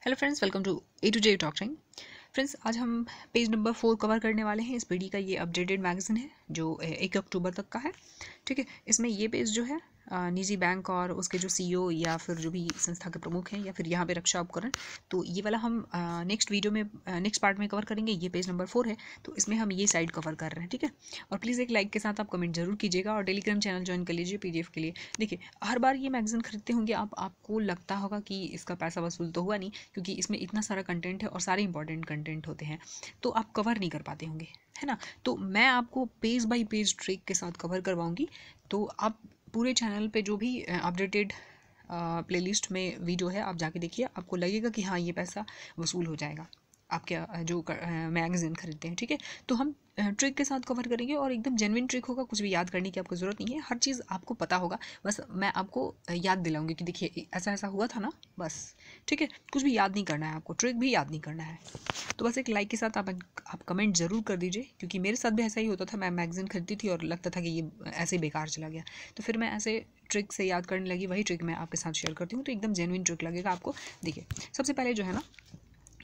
Hello friends, welcome to A to J talking. Friends, आज हम page number 4 cover करने वाले हैं। इस पीडी का ये अपडेटेड मैगजीन है जो 1 अक्टूबर तक का है। ठीक है, इसमें ये पेज जो है निजी बैंक और उसके जो सीईओ या फिर जो भी संस्था के प्रमुख हैं या फिर यहाँ पे रक्षा उपकरण, तो ये वाला हम नेक्स्ट वीडियो में नेक्स्ट पार्ट में कवर करेंगे। ये पेज नंबर 4 है, तो इसमें हम ये साइड कवर कर रहे हैं। ठीक है, और प्लीज़ एक लाइक के साथ आप कमेंट जरूर कीजिएगा और टेलीग्राम चैनल ज्वाइन कर लीजिए पीडीएफ के लिए। देखिए, हर बार ये मैगजीन खरीदते होंगे आपको लगता होगा कि इसका पैसा वसूल तो हुआ नहीं, क्योंकि इसमें इतना सारा कंटेंट है और सारे इंपॉर्टेंट कंटेंट होते हैं, तो आप कवर नहीं कर पाते होंगे, है ना। तो मैं आपको पेज बाय पेज ट्रिक के साथ कवर करवाऊंगी। तो आप पूरे चैनल पे जो भी अपडेटेड प्लेलिस्ट में वीडियो है आप जाके देखिए, आपको लगेगा कि हाँ, ये पैसा वसूल हो जाएगा आपके जो मैगजीन खरीदते हैं। ठीक है, तो हम ट्रिक के साथ कवर करेंगे और एकदम जेन्युइन ट्रिक होगा, कुछ भी याद करने की आपको ज़रूरत नहीं है, हर चीज़ आपको पता होगा। बस मैं आपको याद दिलाऊंगी कि देखिए ऐसा ऐसा हुआ था ना, बस। ठीक है, कुछ भी याद नहीं करना है आपको, ट्रिक भी याद नहीं करना है। तो बस एक लाइक के साथ आप कमेंट ज़रूर कर दीजिए, क्योंकि मेरे साथ भी ऐसा ही होता था। मैं मैगजीन खरीदती थी और लगता था कि ये ऐसे ही बेकार चला गया, तो फिर मैं ऐसे ट्रिक से याद करने लगी। वही ट्रिक मैं आपके साथ शेयर करती हूँ, तो एकदम जेन्युइन ट्रिक लगेगा आपको। देखिए, सबसे पहले जो है ना,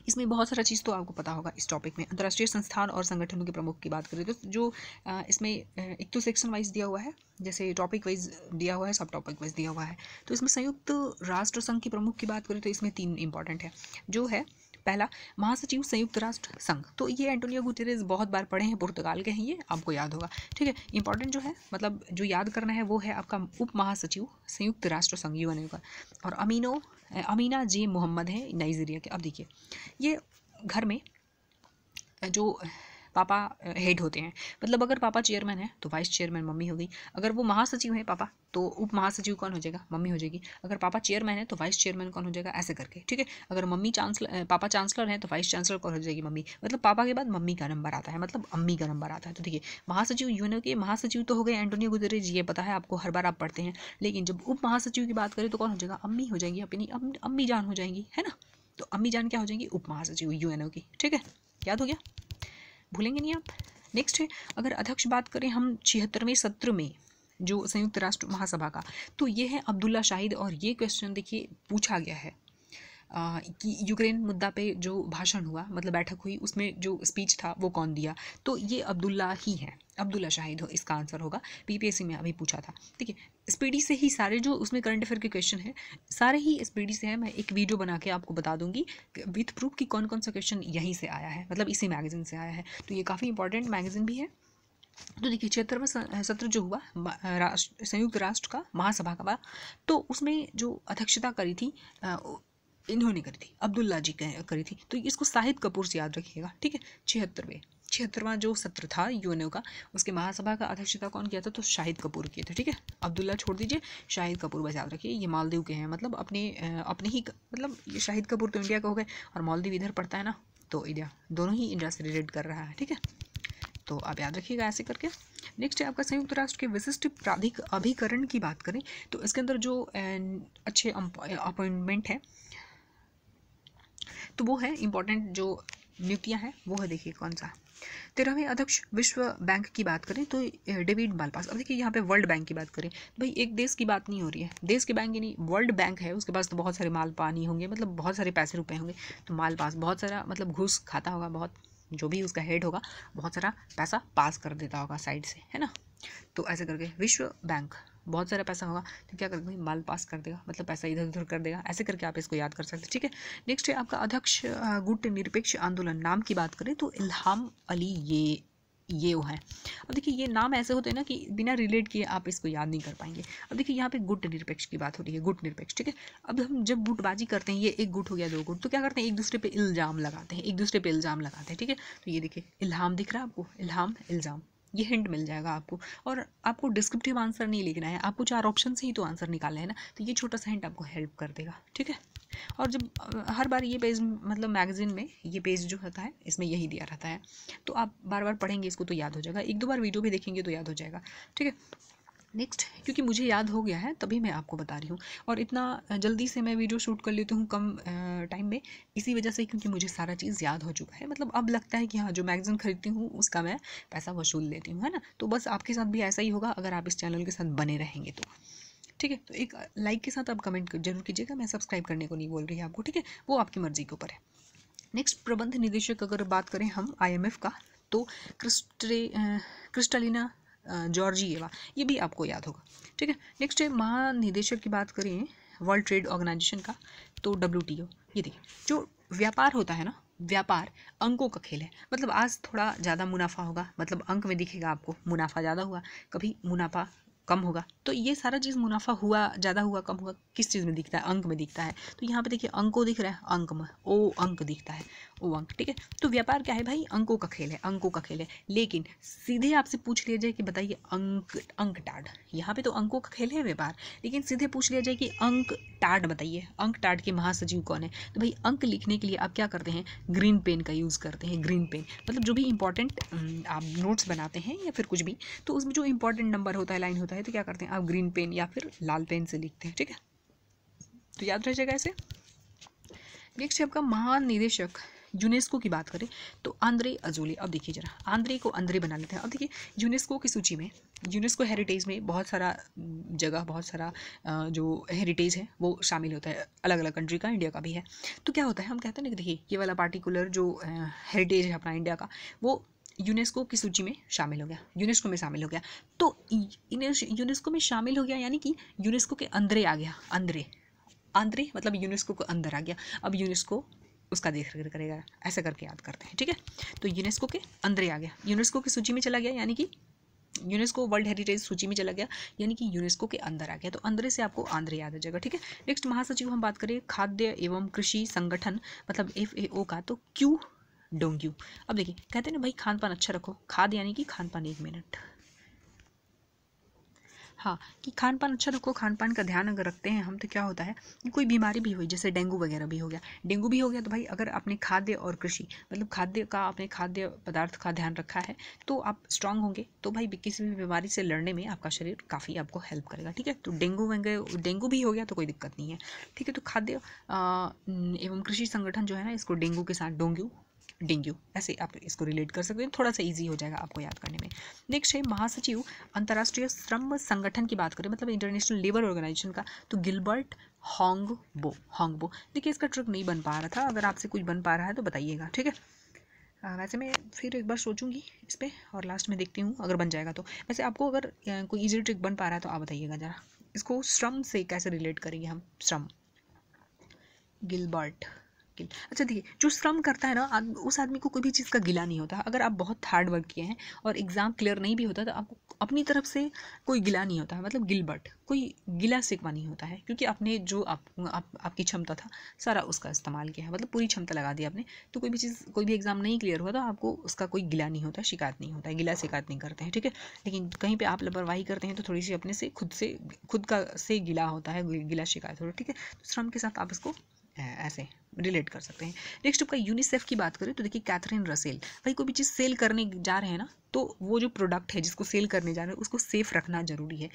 इसमें बहुत सारा चीज़ तो आपको पता होगा। इस टॉपिक में अंतर्राष्ट्रीय संस्थान और संगठनों के प्रमुख की बात करें तो जो इसमें एक तो सेक्शन वाइज दिया हुआ है, जैसे टॉपिक वाइज दिया हुआ है, सब टॉपिक वाइज दिया हुआ है। तो इसमें संयुक्त राष्ट्र संघ के प्रमुख की बात करें तो इसमें 3 इंपॉर्टेंट है। जो है पहला, महासचिव संयुक्त राष्ट्र संघ, तो ये एंटोनियो गुतेरेस बहुत बार पढ़े हैं, पुर्तगाल के हैं, ये आपको याद होगा। ठीक है, इंपॉर्टेंट जो है, मतलब जो याद करना है वो है आपका उप महासचिव संयुक्त राष्ट्र संघ यूएनओ का। और अमीना जे मोहम्मद है नाइजीरिया के। अब देखिए, ये घर में जो पापा हेड होते हैं, मतलब अगर पापा चेयरमैन है तो वाइस चेयरमैन मम्मी हो गई। अगर वो महासचिव है पापा, तो उप महासचिव कौन हो जाएगा? मम्मी हो जाएगी। अगर पापा चेयरमैन है तो वाइस चेयरमैन कौन हो जाएगा? ऐसे करके। ठीक है, अगर पापा चांसलर है तो वाइस चांसलर कौन हो जाएगी? मम्मी। मतलब पापा के बाद मम्मी का नंबर आता है, मतलब अम्मी का नंबर आता है। तो देखिए, महासचिव यूएनओ के महासचिव तो हो गए एंटोनियो गुतेरेस, ये पता है आपको, हर बार आप पढ़ते हैं। लेकिन जब उप महासचिव की बात करें तो कौन हो जाएगा? अम्मी हो जाएंगी, अपनी अम्मी जान हो जाएंगी, है ना। तो अम्मी जान क्या हो जाएंगी? उप महासचिव यूएनओ की। ठीक है, याद हो गया, भूलेंगे नहीं आप। नेक्स्ट है, अगर अध्यक्ष बात करें हम 76वें सत्र में जो संयुक्त राष्ट्र महासभा का, तो ये है अब्दुल्ला शाहिद। और ये क्वेश्चन देखिए पूछा गया है कि यूक्रेन मुद्दा पे जो भाषण हुआ, मतलब बैठक हुई, उसमें जो स्पीच था वो कौन दिया? तो ये अब्दुल्ला ही है, अब्दुल्ला शाहिद हो इसका आंसर होगा। पीपीएससी में अभी पूछा था। ठीक है, स्पीडी से ही सारे जो उसमें करंट अफेयर के क्वेश्चन है, सारे ही स्पीडी से है। मैं एक वीडियो बना के आपको बता दूंगी विथ प्रूफ कि कौन कौन सा क्वेश्चन यहीं से आया है, मतलब इसी मैगजीन से आया है। तो ये काफ़ी इंपॉर्टेंट मैगजीन भी है। तो देखिए, 76वां सत्र जो हुआ संयुक्त राष्ट्र का महासभा का, तो उसमें जो अध्यक्षता करी थी इन्होंने करी थी, अब्दुल्ला जी करी थी। तो इसको शाहिद कपूर से याद रखिएगा। ठीक है, 76वां जो सत्र था यूएनओ का, उसके महासभा का अध्यक्षता कौन किया था? तो शाहिद कपूर किए थे। ठीक है, अब्दुल्ला छोड़ दीजिए, शाहिद कपूर बस याद रखिए। ये मालदीव के हैं, मतलब अपने ही, मतलब ये शाहिद कपूर तो इंडिया का हो गए और मालदीव इधर पड़ता है ना, तो इंडिया दोनों ही इंडिया से रिलेट कर रहा है। ठीक है, तो आप याद रखिएगा ऐसे करके। नेक्स्ट है आपका संयुक्त राष्ट्र के विशिष्ट प्राधिक अभिकरण की बात करें तो इसके अंदर जो अच्छे अपॉइंटमेंट है, तो वो है इंपॉर्टेंट जो नियुक्तियां हैं, वो है, देखिए कौन सा। 13वें अध्यक्ष विश्व बैंक की बात करें तो डेविड मालपास। अब देखिए, यहाँ पे वर्ल्ड बैंक की बात करें, भाई एक देश की बात नहीं हो रही है, देश के बैंक ही नहीं, वर्ल्ड बैंक है, उसके पास तो बहुत सारे माल पानी होंगे, मतलब बहुत सारे पैसे रुपए होंगे। तो मालपास बहुत सारा, मतलब घूस खाता होगा बहुत, जो भी उसका हेड होगा बहुत सारा पैसा पास कर देता होगा साइड से, है ना। तो ऐसे करके विश्व बैंक, बहुत सारा पैसा होगा तो क्या करेगा भाई? माल पास कर देगा, मतलब पैसा इधर उधर कर देगा। ऐसे करके आप इसको याद कर सकते हैं। ठीक है, नेक्स्ट है आपका अध्यक्ष गुट निरपेक्ष आंदोलन नाम की बात करें तो इल्हाम अली, ये वो है। अब देखिए, ये नाम ऐसे होते हैं ना कि बिना रिलेट किए आप इसको याद नहीं कर पाएंगे। अब देखिए, यहाँ पे गुट निरपेक्ष की बात हो रही है, गुट निरपेक्ष। ठीक है, अब हम जब गुटबाजी करते हैं, ये एक गुट हो गया, 2 गुट, तो क्या करते हैं? एक दूसरे पे इल्ज़ाम लगाते हैं, एक दूसरे पे इल्ज़ाम लगाते हैं। ठीक है, तो ये देखिए, इल्हाम दिख रहा है आपको, इल्हाम, इल्ज़ाम, ये हिंट मिल जाएगा आपको। और आपको डिस्क्रिप्टिव आंसर नहीं लिखना है, आपको 4 ऑप्शन से ही तो आंसर निकालना है ना, तो ये छोटा सा हिंट आपको हेल्प कर देगा। ठीक है, और जब हर बार ये पेज, मतलब मैगजीन में ये पेज जो होता है इसमें यही दिया रहता है, तो आप बार बार पढ़ेंगे इसको तो याद हो जाएगा, 1-2 बार वीडियो भी देखेंगे तो याद हो जाएगा। ठीक है, नेक्स्ट, क्योंकि मुझे याद हो गया है तभी मैं आपको बता रही हूँ, और इतना जल्दी से मैं वीडियो शूट कर लेती हूँ कम टाइम में, इसी वजह से, क्योंकि मुझे सारा चीज़ याद हो चुका है। मतलब अब लगता है कि हाँ, जो मैगजीन खरीदती हूँ उसका मैं पैसा वसूल लेती हूँ, है ना। तो बस आपके साथ भी ऐसा ही होगा अगर आप इस चैनल के साथ बने रहेंगे तो। ठीक है। तो एक लाइक के साथ आप कमेंट जरूर कीजिएगा, मैं सब्सक्राइब करने को नहीं बोल रही आपको, ठीक है, वो आपकी मर्जी के ऊपर है। नेक्स्ट प्रबंध निदेशक अगर बात करें हम IMF का, तो क्रिस्टलिना जॉर्जिएवा, ये भी आपको याद होगा, ठीक है। नेक्स्ट है महानिदेशक की बात करें वर्ल्ड ट्रेड ऑर्गेनाइजेशन का, तो WTO। ये देखिए, जो व्यापार होता है ना, व्यापार अंकों का खेल है। मतलब आज थोड़ा ज़्यादा मुनाफा होगा, मतलब अंक में दिखेगा आपको मुनाफा ज़्यादा हुआ, कभी मुनाफा कम होगा। तो ये सारा चीज़ मुनाफा हुआ, ज़्यादा हुआ, कम हुआ, किस चीज़ में दिखता है? अंक में दिखता है। तो यहाँ पे देखिए अंको दिख रहा है, अंक में ओ अंक दिखता है, ओ अंक, ठीक है। तो व्यापार क्या है भाई? अंकों का खेल है, अंकों का खेल है। लेकिन सीधे आपसे पूछ लिया जाए कि बताइए अंक टाड, यहाँ पे तो अंकों का खेल है व्यापार, लेकिन सीधे पूछ लिया जाए कि अंक टाड बताइए, अंक टाड के महासचिव कौन है? तो भाई अंक लिखने के लिए आप क्या करते हैं? ग्रीन पेन का यूज़ करते हैं। ग्रीन पेन मतलब जो भी इंपॉर्टेंट आप नोट्स बनाते हैं या फिर कुछ भी, तो उसमें जो इंपॉर्टेंट नंबर होता है, लाइन होता है, तो क्या करते हैं आप? ग्रीन पेन या फिर लाल पेन से लिखते हैं, ठीक है। तो याद रह जाएगा ऐसे। नेक्स्ट है आपका महानिदेशक यूनेस्को की बात करें तो आंद्रे अजोले। अब देखिए जरा, आंद्रे को अंद्रे बना लेते हैं। अब देखिए यूनेस्को की सूची में, यूनेस्को हेरिटेज में बहुत सारा जगह, बहुत सारा जो हेरिटेज है वो शामिल होता है, अलग अलग कंट्री का, इंडिया का भी है। तो क्या होता है, हम कहते हैं ना कि देखिए ये वाला पार्टिकुलर जो हेरिटेज है अपना इंडिया का, वो यूनेस्को की सूची में शामिल हो गया, यूनेस्को में शामिल हो गया। तो यूनेस्को में शामिल हो गया यानी कि यूनेस्को के अंदर आ गया, अंदरे आंद्रे मतलब यूनेस्को को अंदर आ गया। अब यूनेस्को उसका देख रेख करेगा, ऐसा करके याद करते हैं, ठीक है। तो यूनेस्को के अंदर आ गया, यूनेस्को की सूची में चला गया, यानी कि यूनेस्को वर्ल्ड हेरिटेज सूची में चला गया, यानी कि यूनेस्को के अंदर आ गया। तो अंदर से आपको आंद्रे याद आ जाएगा, ठीक है। नेक्स्ट महासचिव हम बात करें खाद्य एवं कृषि संगठन मतलब FAO का, तो क्यू डोंग्यू। अब देखिए कहते हैं ना भाई खान पान अच्छा रखो, खाद यानी कि खान पान, 1 मिनट, हाँ, कि खान पान अच्छा रखो, खान पान का ध्यान अगर रखते हैं हम, तो क्या होता है, कोई बीमारी भी हुई, जैसे डेंगू वगैरह भी हो गया, डेंगू भी हो गया, तो भाई अगर अपने खाद्य और कृषि मतलब खाद्य का, अपने खाद्य पदार्थ का ध्यान रखा है, तो आप स्ट्रांग होंगे, तो भाई किसी भी बीमारी से लड़ने में आपका शरीर काफ़ी आपको हेल्प करेगा, ठीक है। तो डेंगू भी हो गया तो कोई दिक्कत नहीं है, ठीक है। तो खाद्य एवं कृषि संगठन जो है ना, इसको डेंगू के साथ डेंगू ऐसे आप इसको रिलेट कर सकते हैं, थोड़ा सा इजी हो जाएगा आपको याद करने में। नेक्स्ट है महासचिव अंतर्राष्ट्रीय श्रम संगठन की बात करें मतलब इंटरनेशनल लेबर ऑर्गेनाइजेशन का, तो गिलबर्ट होंगबो। देखिए इसका ट्रिक नहीं बन पा रहा था, अगर आपसे कुछ बन पा रहा है तो बताइएगा, ठीक है। वैसे मैं फिर एक बार सोचूंगी इस पर और लास्ट में देखती हूँ अगर बन जाएगा तो। वैसे आपको अगर कोई इजी ट्रिक बन पा रहा है तो आप बताइएगा ज़रा, इसको श्रम से कैसे रिलेट करेंगे हम? श्रम, गिलबर्ट अच्छा देखिए, जो श्रम करता है ना उस आदमी को कोई भी चीज़ का गिला नहीं होता। अगर आप बहुत हार्ड वर्क किए हैं और एग्ज़ाम क्लियर नहीं भी होता तो आपको अपनी तरफ से कोई गिला नहीं होता है, मतलब गिलबर्ट, कोई गिला शिकवा नहीं होता है, क्योंकि आपने जो आपकी क्षमता था सारा उसका इस्तेमाल किया है, मतलब पूरी क्षमता लगा दी आपने। तो कोई भी चीज़, कोई भी एग्ज़ाम नहीं क्लियर हुआ तो आपको उसका कोई गिला नहीं होता, शिकायत नहीं होता है, गिला शिकायत नहीं करते हैं, ठीक है। लेकिन कहीं पर आप लापरवाही करते हैं तो थोड़ी सी अपने से खुद का से गिला होता है, गिला शिकायत होता है, ठीक है। तो श्रम के साथ आप इसको ऐसे रिलेट कर सकते हैं। नेक्स्ट आपका यूनिसेफ की बात करें तो देखिए कैथरीन रसेल, भाई कोई भी चीज़ सेल करने जा रहे हैं ना, तो वो जो प्रोडक्ट है जिसको सेल करने जा रहे हैं उसको सेफ रखना जरूरी है।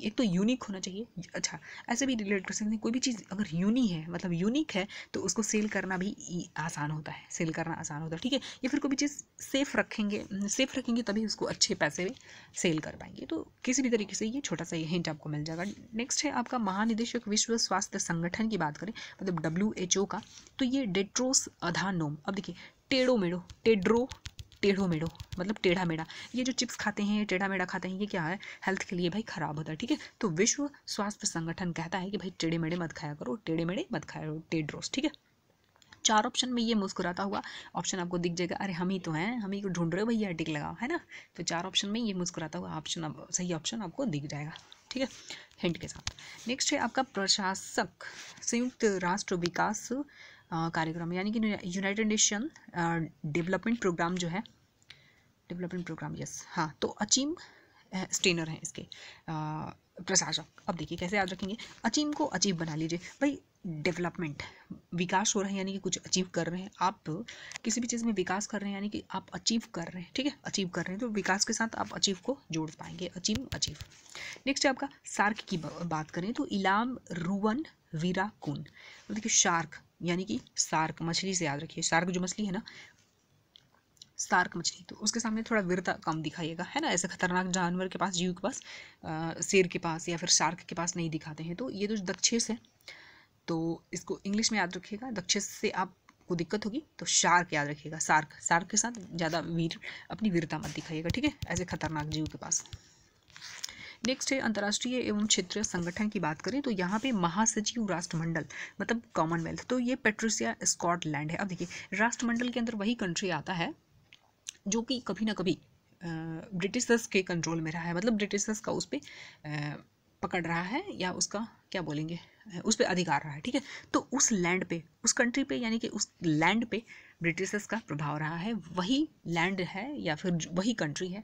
एक तो यूनिक होना चाहिए, अच्छा ऐसे भी रिलेट कर सकते हैं, कोई भी चीज़ अगर मतलब यूनिक है तो उसको सेल करना भी आसान होता है, सेल करना आसान होता है, ठीक है। या फिर कोई भी चीज़ सेफ रखेंगे तभी उसको अच्छे पैसे में सेल कर पाएंगे। तो किसी भी तरीके से ये छोटा सा हिंट आपको मिल जाएगा। नेक्स्ट है आपका महानिदेशक विश्व स्वास्थ्य संगठन की बात करें मतलब WHO का, तो ये डेट्रोस अधानोम। अब देखिए टेढ़ो मेढ़ो मतलब टेढ़ा मेढ़ा, ये जो चिप्स खाते हैं, टेढ़ा मेढ़ा खाते हैं, ये क्या है, हेल्थ के लिए भाई खराब होता है, ठीक है। तो विश्व स्वास्थ्य संगठन कहता है कि भाई टेढ़े मेढ़े मत खाया करो, टेड्रोस, ठीक है। 4 ऑप्शन में ये मुस्कुराता हुआ ऑप्शन आपको दिख जाएगा, अरे हम ही तो हैं, हम ही को ढूंढ रहे हो भैया, टिक लगाओ, है ना। तो 4 ऑप्शन में ये मुस्कुराता हुआ ऑप्शन, सही ऑप्शन आपको दिख जाएगा, ठीक है, हिंट के साथ। नेक्स्ट है आपका प्रशासक संयुक्त राष्ट्र विकास कार्यक्रम यानी कि यूनाइटेड नेशन डेवलपमेंट प्रोग्राम जो है, डेवलपमेंट प्रोग्राम, यस, हाँ। तो अचीम स्टेनर हैं इसके प्रशासक। अब देखिए कैसे याद रखेंगे, अचीव को अचीव बना लीजिए भाई, डेवलपमेंट, विकास हो रहा है यानी कि कुछ अचीव कर रहे हैं आप, किसी भी चीज़ में विकास कर रहे हैं यानी कि आप अचीव कर रहे हैं, ठीक है, अचीव कर रहे हैं, तो विकास के साथ आप अचीव को जोड़ पाएंगे, अचीव। नेक्स्ट है आपका सार्क की बात करें तो इलाम रुवन वीराकून। देखिए शार्क यानी कि सार्क, मछली से याद रखिए, शार्क जो मछली है ना, शार्क मछली, तो उसके सामने थोड़ा वीरता कम दिखाइएगा, है ना। ऐसे खतरनाक जानवर के पास, जीव के पास, शेर के पास या फिर शार्क के पास नहीं दिखाते हैं। तो ये जो दक्षेस है, तो इसको इंग्लिश में याद रखिएगा। दक्षेस से आपको दिक्कत होगी तो शार्क याद रखिएगा। शार्क, शार्क के साथ ज़्यादा अपनी वीरता मत दिखाइएगा, ठीक है, ऐसे खतरनाक जीव के पास। नेक्स्ट है अंतर्राष्ट्रीय एवं क्षेत्रीय संगठन की बात करें तो यहाँ पे महासचिव राष्ट्रमंडल मतलब कॉमनवेल्थ, तो ये पेट्रिसिया स्कॉटलैंड है। अब देखिए, राष्ट्रमंडल के अंदर वही कंट्री आता है जो कि कभी ना कभी ब्रिटिशर्स के कंट्रोल में रहा है, मतलब ब्रिटिशर्स का उस पर पकड़ रहा है, या उसका क्या बोलेंगे, उस पर अधिकार रहा है, ठीक है। तो उस लैंड पे, उस कंट्री पे, यानी कि उस लैंड पे ब्रिटिशर्स का प्रभाव रहा है, वही लैंड है या फिर वही कंट्री है,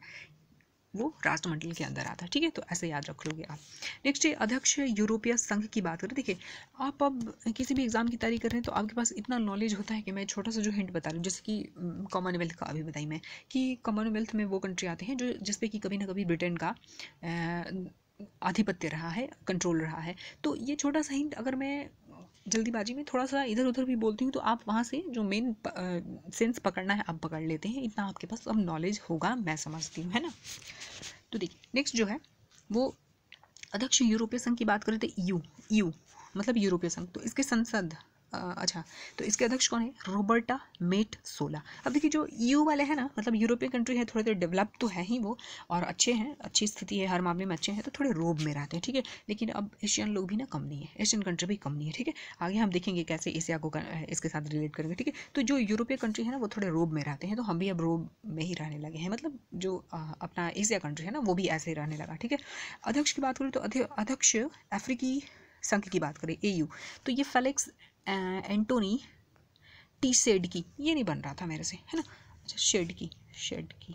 वो राष्ट्रमंडल के अंदर आता है, ठीक है। तो ऐसे याद रख लोगे आप। नेक्स्ट है अध्यक्ष यूरोपीय संघ की बात करें। देखिए, आप अब किसी भी एग्जाम की तैयारी कर रहे हैं तो आपके पास इतना नॉलेज होता है कि मैं छोटा सा जो हिंट बता रही हूँ, जैसे कि कॉमनवेल्थ का अभी बताई मैं, कि कॉमनवेल्थ में वो कंट्री आते हैं जो जिसपे कि कभी ना कभी ब्रिटेन का आधिपत्य रहा है, कंट्रोल रहा है। तो ये छोटा सा हिंट अगर मैं जल्दीबाजी में थोड़ा सा इधर उधर भी बोलती हूँ तो आप वहाँ से जो मेन सेंस पकड़ना है आप पकड़ लेते हैं, इतना आपके पास अब नॉलेज होगा, मैं समझती हूँ, है ना। तो देखिए, नेक्स्ट जो है वो अध्यक्ष यूरोपीय संघ की बात करें तो यू मतलब यूरोपीय संघ, तो इसके संसद अच्छा, तो इसके अध्यक्ष कौन है? रॉबर्टा मेटसोला। अब देखिए, जो यू वाले हैं ना, मतलब यूरोपियन कंट्री है, थोड़े थोड़े डेवलप तो है ही वो, और अच्छे हैं, अच्छी स्थिति है, हर मामले में अच्छे हैं, तो थोड़े रोब में रहते हैं, ठीक है। लेकिन अब एशियन लोग भी ना कम नहीं है, एशियन कंट्री भी कम नहीं है, ठीक है। आगे हम देखेंगे कैसे एशिया को इसके साथ रिलेट करेंगे, ठीक है। तो जो यूरोपियन कंट्री है ना, वो थोड़े रोब में रहते हैं, तो हम भी अब रोब में ही रहने लगे हैं, मतलब जो अपना एशिया कंट्री है ना, वो भी ऐसे ही रहने लगा, ठीक है। अध्यक्ष की बात करें तो अध्यक्ष अफ्रीकी संघ की बात करें, AU, तो ये फेलिक्स एंटोनी टी शेड की, ये नहीं बन रहा था मेरे से, है ना। अच्छा, शेड की,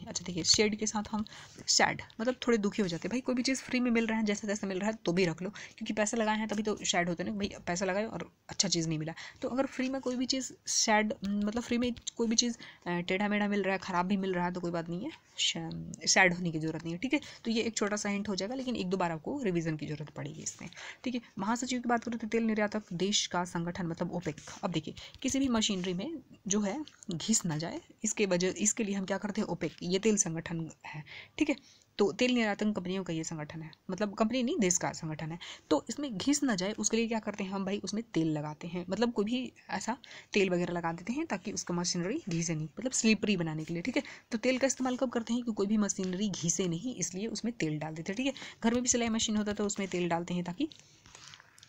अच्छा देखिए, शेड के साथ हम सैड मतलब थोड़े दुखी हो जाते हैं। भाई कोई भी चीज़ फ्री में मिल रहा है, जैसे तैसे मिल रहा है तो भी रख लो, क्योंकि पैसे लगाए हैं तभी तो सैड होते हैं ना। भाई पैसा लगाए और अच्छा चीज़ नहीं मिला, तो अगर फ्री में कोई भी चीज़ सैड, मतलब फ्री में कोई भी चीज़ टेढ़ा मेढ़ा मिल रहा है, ख़राब भी मिल रहा है, तो कोई बात नहीं है, सैड होने की ज़रूरत नहीं है, ठीक है। तो ये एक छोटा सा हिंट हो जाएगा, लेकिन एक दो बार आपको रिविजन की जरूरत पड़ेगी इसमें, ठीक है। महासचिव की बात करें तो तेल निर्यातक देश का संगठन मतलब ओपेक। अब देखिए, किसी भी मशीनरी में जो है घिस ना जाए, इसके लिए हम क्या करते हैं, ओपेक, ये तेल संगठन है, ठीक है। तो तेल निर्यातक कंपनियों का ये संगठन है, मतलब कंपनी नहीं, देश का संगठन है। तो इसमें घिस ना जाए उसके लिए क्या करते हैं हम, भाई उसमें तेल लगाते हैं, मतलब कोई भी ऐसा तेल वगैरह लगा देते हैं ताकि उसका मशीनरी घिसे नहीं, मतलब स्लिपरी बनाने के लिए, ठीक है। तो तेल का इस्तेमाल कब करते हैं कि कोई भी मशीनरी घिसे नहीं, इसलिए उसमें तेल डाल देते हैं, ठीक है। घर में भी सिलाई मशीन होता है तो उसमें तेल डालते हैं ताकि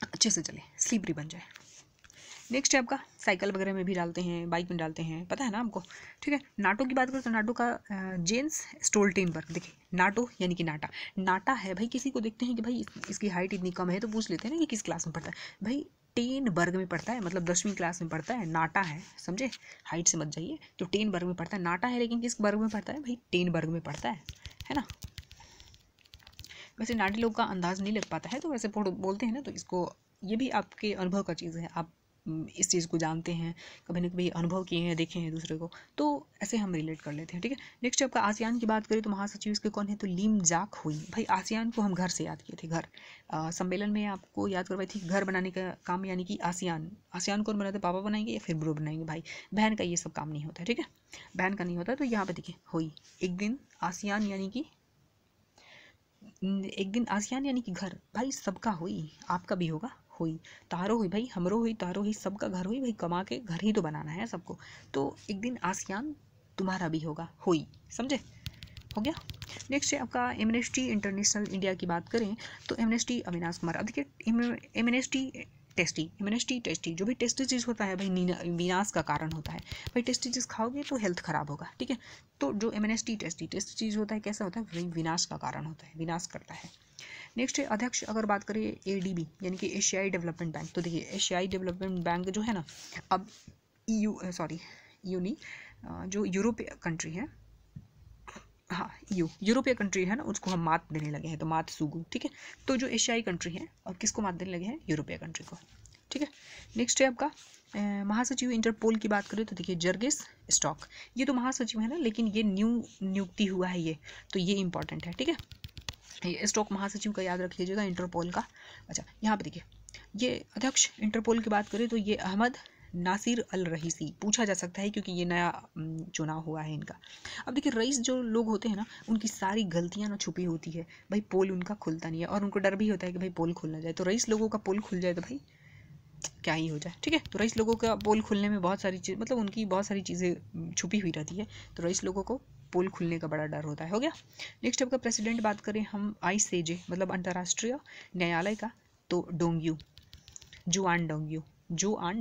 अच्छे से चले, स्लिपरी बन जाए। नेक्स्ट है आपका साइकिल वगैरह में भी डालते हैं, बाइक में डालते हैं, पता है ना आपको, ठीक है। नाटो की बात करें तो नाटो का जेम्स स्टोल्टेनबर्ग, देखिए नाटो यानी कि नाटा है। भाई किसी को देखते हैं कि भाई इसकी हाइट इतनी कम है तो पूछ लेते हैं ना कि किस क्लास में पढ़ता है। भाई टेनबर्ग में पढ़ता है, मतलब 10वीं क्लास में पढ़ता है, नाटा है, समझे, हाइट से मत जाइए। तो टेनबर्ग में पढ़ता है, नाटा है, लेकिन किस वर्ग में पढ़ता है, भाई टेनबर्ग में पढ़ता है ना। वैसे नाटी लोग का अंदाज नहीं लग पाता है तो वैसे बोलते हैं ना, तो इसको, ये भी आपके अनुभव का चीज़ है, आप इस चीज़ को जानते हैं, कभी ना कभी अनुभव किए हैं, देखे हैं दूसरे को, तो ऐसे हम रिलेट कर लेते हैं, ठीक है। नेक्स्ट आपका आसियान की बात करें तो महासचिव इसके कौन है, तो लीम जाक हुई। भाई आसियान को हम घर से याद किए थे, घर सम्मेलन में आपको याद करवाई थी, घर बनाने का काम, यानी कि आसियान कौन बनाते, पापा बनाएंगे या फिर ब्रो बनाएंगे, भाई बहन का ये सब काम नहीं होता, ठीक है, बहन का नहीं होता। तो यहाँ पे देखिए हुई, एक दिन आसियान यानी कि आसियान यानी कि घर, भाई सबका हुई, आपका भी होगा, हुई तारो हुई, भाई हमरो हुई, तारो हुई, सबका घर हुई, भाई कमा के घर ही तो बनाना है सबको, तो एक दिन आसियान तुम्हारा भी होगा, हुई, समझे, हो गया। नेक्स्ट है आपका एमनेस्टी इंटरनेशनल इंडिया की बात करें तो एमनेस्टी अविनाश कुमार। अब देखिए, एमनेस्टी टेस्टी जो भी टेस्टी चीज़ होता है भाई विनाश का कारण होता है। भाई टेस्टी चीज़ खाओगे तो हेल्थ खराब होगा, ठीक है। तो जो एमनेस्टी टेस्टी चीज़ होता है कैसा होता है, भाई विनाश का कारण होता है, विनाश करता है। नेक्स्ट है अध्यक्ष, अगर बात करें ADB यानी कि एशियाई डेवलपमेंट बैंक, तो देखिए एशियाई डेवलपमेंट बैंक जो है ना, अब EU नहीं, जो यूरोपीय कंट्री है, हाँ यूरोपीय कंट्री है ना, उसको हम मात देने लगे हैं, तो मात सुगु, ठीक है। तो जो एशियाई कंट्री है और किसको मात देने लगे हैं, यूरोपीय कंट्री को, ठीक है। नेक्स्ट है आपका महासचिव इंटरपोल की बात करें तो देखिए जर्गेस स्टॉक, ये तो महासचिव है ना, लेकिन ये नियुक्ति हुआ है ये, तो ये इंपॉर्टेंट है, ठीक है। ये स्टॉक महासचिव का याद रख लीजिएगा, इंटरपोल का। अच्छा यहाँ पे देखिए, ये अध्यक्ष इंटरपोल की बात करें तो ये अहमद नासिर अल रईसी पूछा जा सकता है क्योंकि ये नया चुनाव हुआ है इनका। अब देखिए रईस जो लोग होते हैं ना उनकी सारी गलतियां ना छुपी होती है भाई, पोल उनका खुलता नहीं है और उनको डर भी होता है कि भाई पोल खुल ना जाए। तो रईस लोगों का पोल खुल जाए तो भाई क्या ही हो जाए, ठीक है। तो रईस लोगों का पोल खुलने में बहुत सारी चीज़ मतलब उनकी बहुत सारी चीज़ें छुपी हुई रहती है, तो रईस लोगों को पोल खुलने का बड़ा डर होता है। हो गया। नेक्स्ट आपका प्रेसिडेंट बात करें हम ICJ मतलब अंतर्राष्ट्रीय न्यायालय का, तो डोंग्यू, जोआन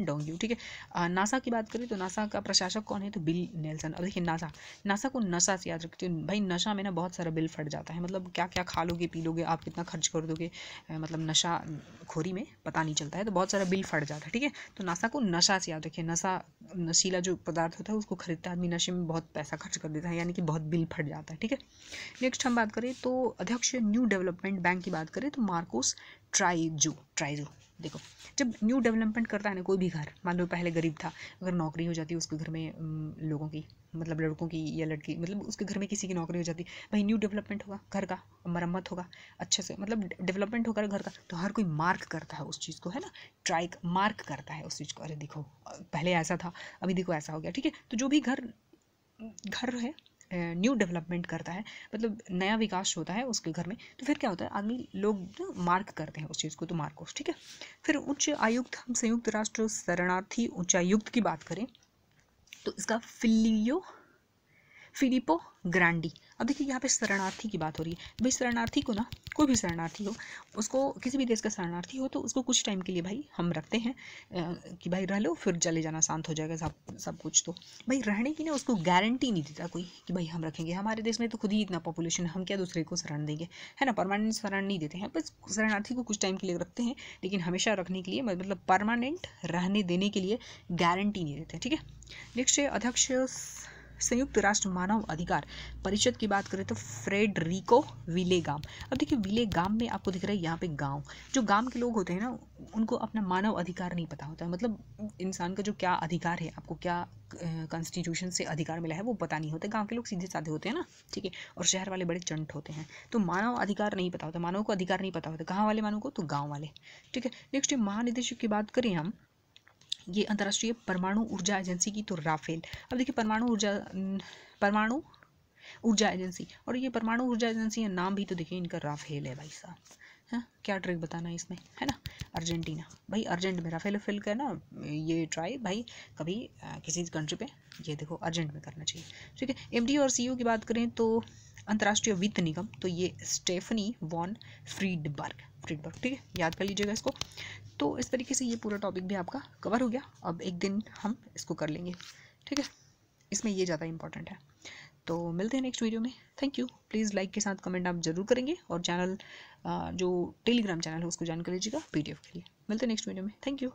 डोंग्यू, ठीक है। नासा की बात करें तो नासा का प्रशासक कौन है, तो बिल नेल्सन। अब देखिए नासा को नशा से याद रखते हो भाई, नशा में ना बहुत सारा बिल फट जाता है, मतलब क्या क्या खा लोगे पी लोगे आप, कितना खर्च कर दोगे, मतलब नशा खोरी में पता नहीं चलता है, तो बहुत सारा बिल फट जाता है, ठीक है। तो नासा को नशा से याद रखिए, नशा नशीला जो पदार्थ होता है उसको खरीदता आदमी नशे में बहुत पैसा खर्च कर देता है, यानी कि बहुत बिल फट जाता है, ठीक है। नेक्स्ट हम बात करें तो अध्यक्ष न्यू डेवलपमेंट बैंक की बात करें तो मार्कोस ट्राइजो। देखो जब न्यू डेवलपमेंट करता है ना कोई भी घर, मान लो पहले गरीब था, अगर नौकरी हो जाती है उसके घर में लोगों की मतलब लड़कों की या लड़की मतलब उसके घर में किसी की नौकरी हो जाती, भाई न्यू डेवलपमेंट होगा घर का, मरम्मत होगा अच्छे से, मतलब डेवलपमेंट होगा घर का, तो हर कोई मार्क करता है उस चीज़ को, है ना, ट्राइक मार्क करता है उस चीज़ को, अरे देखो पहले ऐसा था अभी देखो ऐसा हो गया, ठीक है। तो जो भी घर है न्यू डेवलपमेंट करता है मतलब नया विकास होता है उसके घर में, तो फिर क्या होता है आदमी लोग मार्क करते हैं उस चीज़ को, तो मार्कोस, ठीक है। फिर उच्च आयुक्त, हम संयुक्त राष्ट्र शरणार्थी उच्चायुक्त की बात करें तो इसका फिलिपो ग्रांडी। अब देखिए यहाँ पे शरणार्थी की बात हो रही है, भाई शरणार्थी को ना कोई भी शरणार्थी हो उसको, किसी भी देश का शरणार्थी हो तो उसको कुछ टाइम के लिए भाई हम रखते हैं कि भाई रह लो फिर चले जाना, शांत हो जाएगा सब कुछ। तो भाई रहने की ना उसको गारंटी नहीं देता कोई कि भाई हम रखेंगे, हमारे देश में तो खुद ही इतना पॉपुलेशन है, हम क्या दूसरे को शरण देंगे, है ना, परमानेंट शरण नहीं देते हैं, बस शरणार्थी को कुछ टाइम के लिए रखते हैं, लेकिन हमेशा रखने के लिए मतलब परमानेंट रहने देने के लिए गारंटी नहीं देते, ठीक है। नेक्स्ट है अध्यक्ष संयुक्त राष्ट्र मानव अधिकार परिषद की बात करें तो फ्रेडरिको विलेगाम। अब देखिए विलेगाम में आपको दिख रहा है यहाँ पे गांव, जो गांव के लोग होते हैं ना उनको अपना मानव अधिकार नहीं पता होता है, मतलब इंसान का जो क्या अधिकार है, आपको क्या कॉन्स्टिट्यूशन से अधिकार मिला है वो पता नहीं होता। गांव के लोग सीधे साधे होते हैं ना, ठीक है, और शहर वाले बड़े चंट होते हैं, तो मानव अधिकार नहीं पता होता, मानव को अधिकार नहीं पता होता, कहाँ वाले मानव को, तो गाँव वाले, ठीक है। नेक्स्ट महानिदेशक की बात करें हम, ये अंतर्राष्ट्रीय परमाणु ऊर्जा एजेंसी की, तो राफेल। अब देखिए परमाणु ऊर्जा एजेंसी, और ये परमाणु ऊर्जा एजेंसी का नाम भी तो देखिए इनका राफेल है भाई साहब, हाँ क्या ट्रिक बताना है इसमें, है ना, अर्जेंटीना भाई, अर्जेंट में राफेल का ना ये ट्राई भाई कभी किसी कंट्री पे ये देखो अर्जेंट में करना चाहिए, ठीक है। MD और CEO की बात करें तो अंतर्राष्ट्रीय वित्त निगम, तो ये स्टेफनी वॉन फ्रीडबर्ग, ठीक है, याद कर लीजिएगा इसको। तो इस तरीके से ये पूरा टॉपिक भी आपका कवर हो गया, अब एक दिन हम इसको कर लेंगे, ठीक है, इसमें ये ज़्यादा इंपॉर्टेंट है। तो मिलते हैं नेक्स्ट वीडियो में, थैंक यू। प्लीज़ लाइक के साथ कमेंट आप ज़रूर करेंगे, और चैनल जो टेलीग्राम चैनल है उसको ज्वाइन कर लीजिएगा PDF के लिए। मिलते हैं नेक्स्ट वीडियो में, थैंक यू।